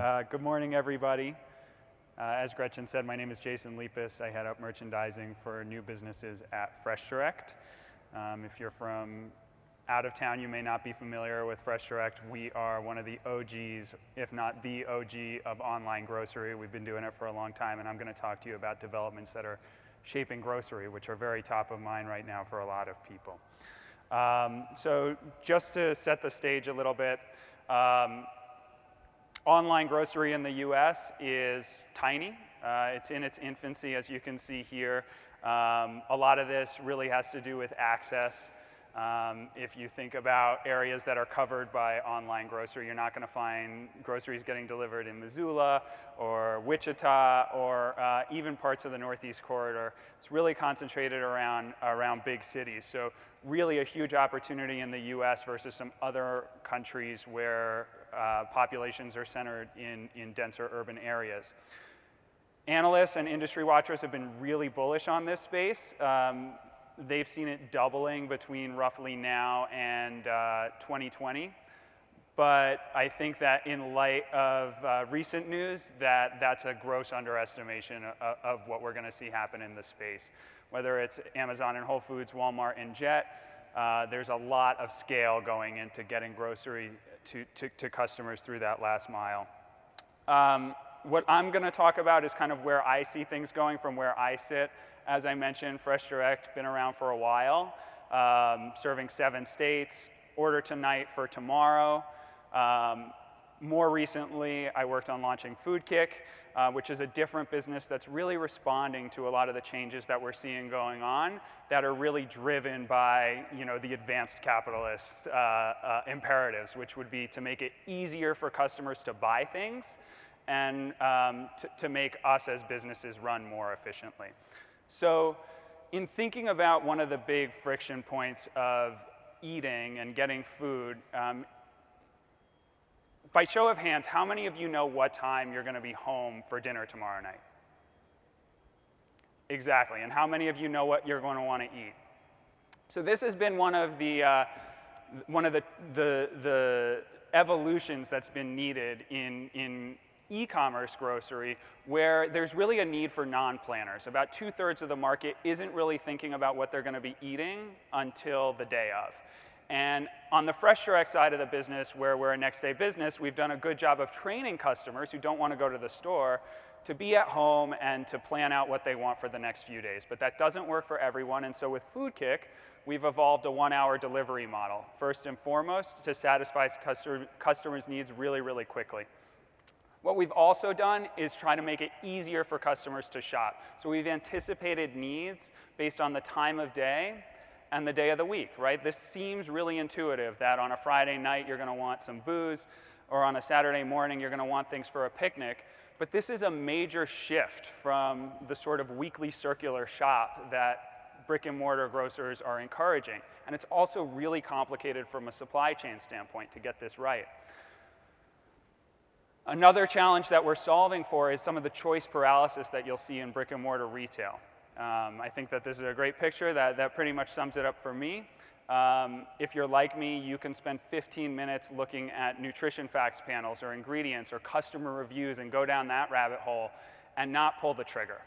Good morning, everybody. As Gretchen said, my name is Jason Lepes. I head up merchandising for new businesses at FreshDirect. If you're from out of town, you may not be familiar with FreshDirect. We are one of the OGs, if not the OG, of online grocery. We've been doing it for a long time, and I'm going to talk to you about developments that are shaping grocery, which are very top of mind right now for a lot of people. So just to set the stage a little bit, online grocery in the US is tiny. It's in its infancy, as you can see here. A lot of this really has to do with access. If you think about areas that are covered by online grocery, you're not going to find groceries getting delivered in Missoula or Wichita or even parts of the Northeast Corridor. It's really concentrated around big cities. So really a huge opportunity in the US versus some other countries where populations are centered in denser urban areas. Analysts and industry watchers have been really bullish on this space. They've seen it doubling between roughly now and 2020. But I think that in light of recent news, that's a gross underestimation of what we're going to see happen in the space. Whether it's Amazon and Whole Foods, Walmart and Jet, there's a lot of scale going into getting grocery to customers through that last mile. What I'm going to talk about is kind of where I see things going from where I sit. As I mentioned, FreshDirect, been around for a while, serving 7 states, order tonight for tomorrow. More recently, I worked on launching FoodKick, which is a different business that's really responding to a lot of the changes that we're seeing going on that are really driven by, the advanced capitalist imperatives, which would be to make it easier for customers to buy things and to make us as businesses run more efficiently. So in thinking about one of the big friction points of eating and getting food, by show of hands, how many of you know what time you're going to be home for dinner tomorrow night? Exactly, and how many of you know what you're going to want to eat? So this has been one of the evolutions that's been needed in e-commerce grocery, where there's really a need for non-planners. About 2/3 of the market isn't really thinking about what they're going to be eating until the day of. And on the FreshDirect side of the business, where we're a next-day business, we've done a good job of training customers who don't want to go to the store to be at home and to plan out what they want for the next few days. But that doesn't work for everyone, and so with FoodKick, we've evolved a 1-hour delivery model, first and foremost, to satisfy customers' needs really, really quickly. What we've also done is try to make it easier for customers to shop. So we've anticipated needs based on the time of day and the day of the week, right? This seems really intuitive that on a Friday night you're going to want some booze, or on a Saturday morning you're going to want things for a picnic. But this is a major shift from the sort of weekly circular shop that brick and mortar grocers are encouraging. And it's also really complicated from a supply chain standpoint to get this right. Another challenge that we're solving for is some of the choice paralysis that you'll see in brick and mortar retail. I think that this is a great picture that pretty much sums it up for me. If you're like me, you can spend 15 minutes looking at nutrition facts panels or ingredients or customer reviews and go down that rabbit hole and not pull the trigger.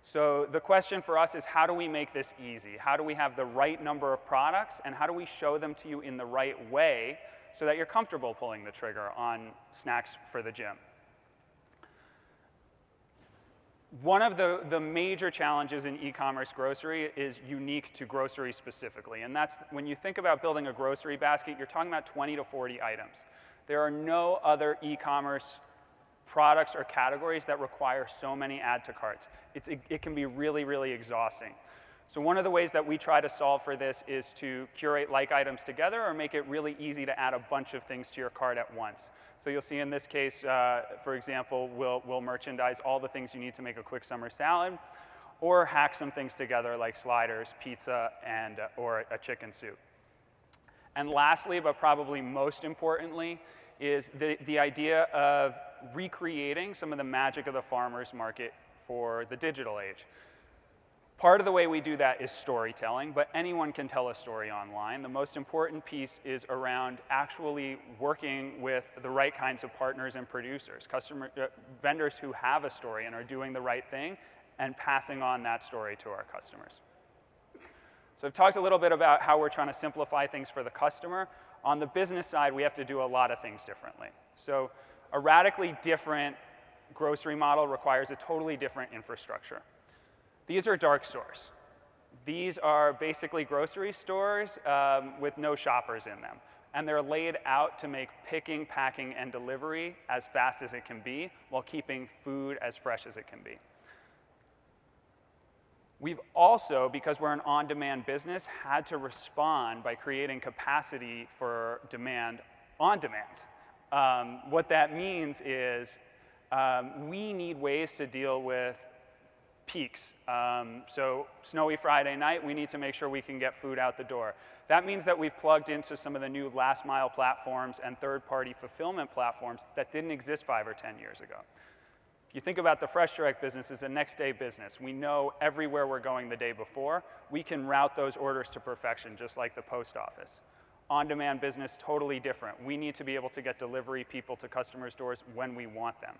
So the question for us is, how do we make this easy? How do we have the right number of products, and how do we show them to you in the right way so that you're comfortable pulling the trigger on snacks for the gym? One of the major challenges in e-commerce grocery is unique to grocery specifically, and that's when you think about building a grocery basket, you're talking about 20 to 40 items. There are no other e-commerce products or categories that require so many add to carts. It can be really, really exhausting. So one of the ways that we try to solve for this is to curate like items together or make it really easy to add a bunch of things to your cart at once. So you'll see in this case, for example, we'll merchandise all the things you need to make a quick summer salad, or hack some things together like sliders, pizza, or a chicken soup. And lastly, but probably most importantly, is the idea of recreating some of the magic of the farmer's market for the digital age. Part of the way we do that is storytelling, but anyone can tell a story online. The most important piece is around actually working with the right kinds of partners and producers, vendors who have a story and are doing the right thing and passing on that story to our customers. So I've talked a little bit about how we're trying to simplify things for the customer. On the business side, we have to do a lot of things differently. So a radically different grocery model requires a totally different infrastructure. These are dark stores. These are basically grocery stores with no shoppers in them. And they're laid out to make picking, packing, and delivery as fast as it can be while keeping food as fresh as it can be. We've also, because we're an on-demand business, had to respond by creating capacity for demand on demand. What that means is we need ways to deal with peaks. So snowy Friday night, we need to make sure we can get food out the door. That means that we've plugged into some of the new last mile platforms and third-party fulfillment platforms that didn't exist 5 or 10 years ago. If you think about the FreshDirect business as a next day business, we know everywhere we're going the day before. We can route those orders to perfection, just like the post office. On-demand business, totally different. We need to be able to get delivery people to customers' doors when we want them.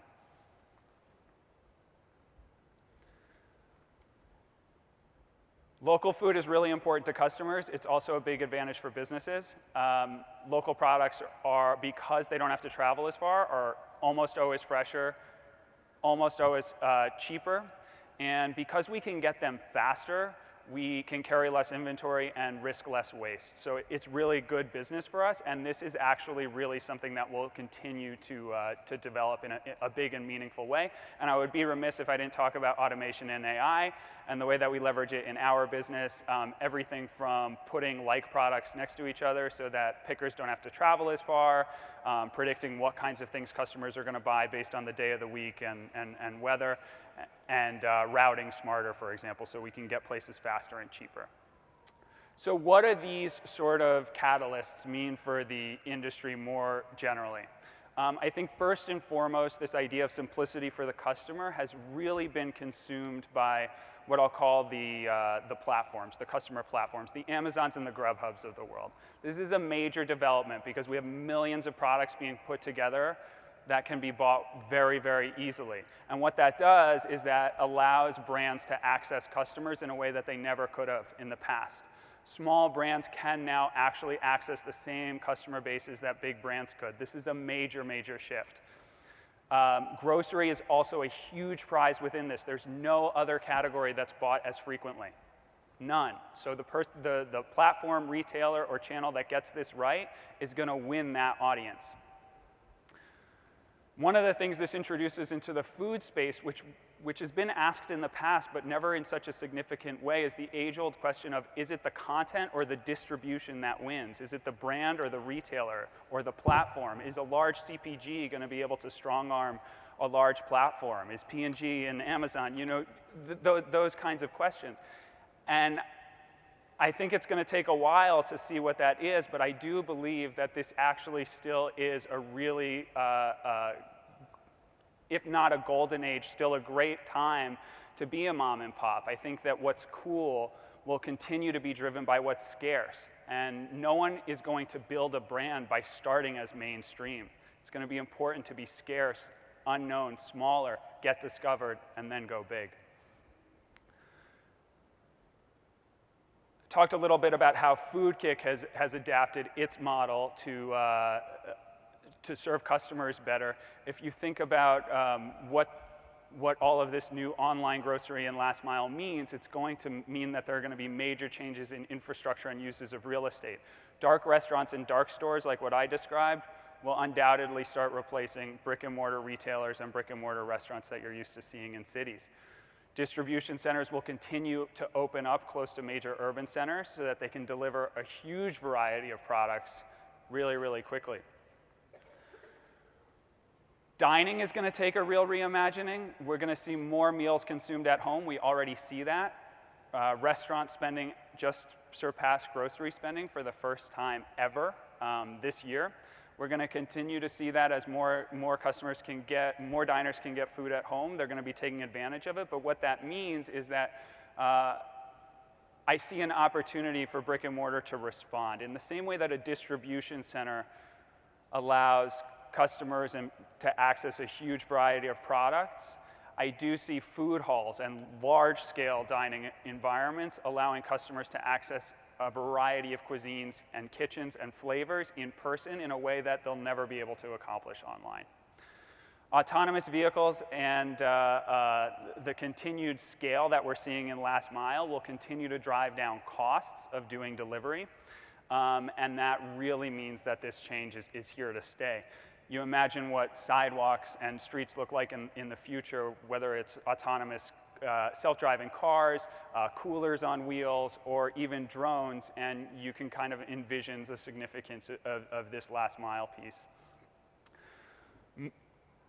Local food is really important to customers. It's also a big advantage for businesses. Local products are, because they don't have to travel as far, are almost always fresher, almost always cheaper. And because we can get them faster, we can carry less inventory and risk less waste. So it's really good business for us, and this is actually really something that will continue to develop in a big and meaningful way. And I would be remiss if I didn't talk about automation and AI and the way that we leverage it in our business. Everything from putting like products next to each other so that pickers don't have to travel as far, predicting what kinds of things customers are going to buy based on the day of the week and weather, and routing smarter, for example, so we can get places faster and cheaper. So what do these sort of catalysts mean for the industry more generally? I think first and foremost, this idea of simplicity for the customer has really been consumed by what I'll call the platforms, the customer platforms, the Amazons and the Grubhubs of the world. This is a major development because we have millions of products being put together that can be bought very, very easily. And what that does is that allows brands to access customers in a way that they never could have in the past. Small brands can now actually access the same customer bases that big brands could. This is a major, major shift. Grocery is also a huge prize within this. There's no other category that's bought as frequently. None. So the platform, retailer, or channel that gets this right is going to win that audience. One of the things this introduces into the food space, which has been asked in the past but never in such a significant way, is the age-old question of, is it the content or the distribution that wins? Is it the brand or the retailer or the platform? Is a large CPG going to be able to strong-arm a large platform? Is P&G and Amazon, you know, those kinds of questions. And I think it's going to take a while to see what that is, but I do believe that this actually still is a really, if not a golden age, still a great time to be a mom and pop. I think that what's cool will continue to be driven by what's scarce. And no one is going to build a brand by starting as mainstream. It's going to be important to be scarce, unknown, smaller, get discovered, and then go big. Talked a little bit about how FoodKick has adapted its model to serve customers better. If you think about what all of this new online grocery and last mile means, it's going to mean that there are going to be major changes in infrastructure and uses of real estate. Dark restaurants and dark stores, like what I described, will undoubtedly start replacing brick and mortar retailers and brick and mortar restaurants that you're used to seeing in cities. Distribution centers will continue to open up close to major urban centers so that they can deliver a huge variety of products really, really quickly. Dining is going to take a real reimagining. We're going to see more meals consumed at home. We already see that. Restaurant spending just surpassed grocery spending for the first time ever this year. We're going to continue to see that as more diners can get food at home. They're going to be taking advantage of it. But what that means is that I see an opportunity for brick and mortar to respond. In the same way that a distribution center allows customers to access a huge variety of products, I do see food halls and large-scale dining environments allowing customers to access a variety of cuisines and kitchens and flavors in person in a way that they'll never be able to accomplish online. Autonomous vehicles and the continued scale that we're seeing in last mile will continue to drive down costs of doing delivery, and that really means that this change is here to stay. You imagine what sidewalks and streets look like in the future, whether it's autonomous self-driving cars, coolers on wheels, or even drones, and you can kind of envision the significance of this last mile piece.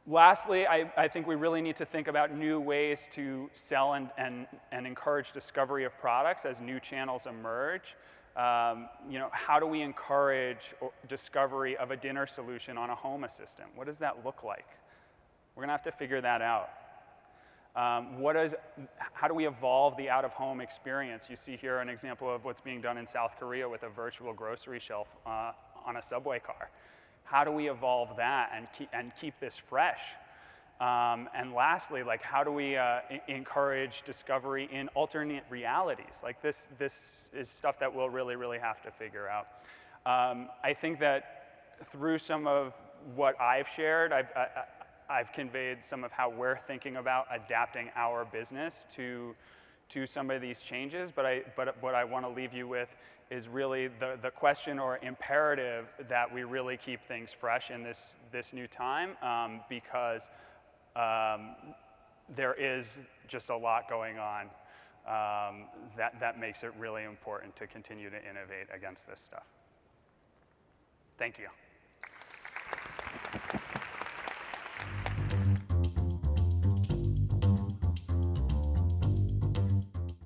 Lastly, I think we really need to think about new ways to sell and encourage discovery of products as new channels emerge. How do we encourage discovery of a dinner solution on a home assistant? What does that look like? We're gonna have to figure that out. How do we evolve the out-of-home experience? You see here an example of what's being done in South Korea with a virtual grocery shelf on a subway car. How do we evolve that and keep this fresh? And lastly, like, how do we encourage discovery in alternate realities? Like, this is stuff that we'll really have to figure out. I think that through some of what I've shared, I've conveyed some of how we're thinking about adapting our business to some of these changes, but what I want to leave you with is really the question or imperative that we really keep things fresh in this new time, because there is just a lot going on that makes it really important to continue to innovate against this stuff. Thank you.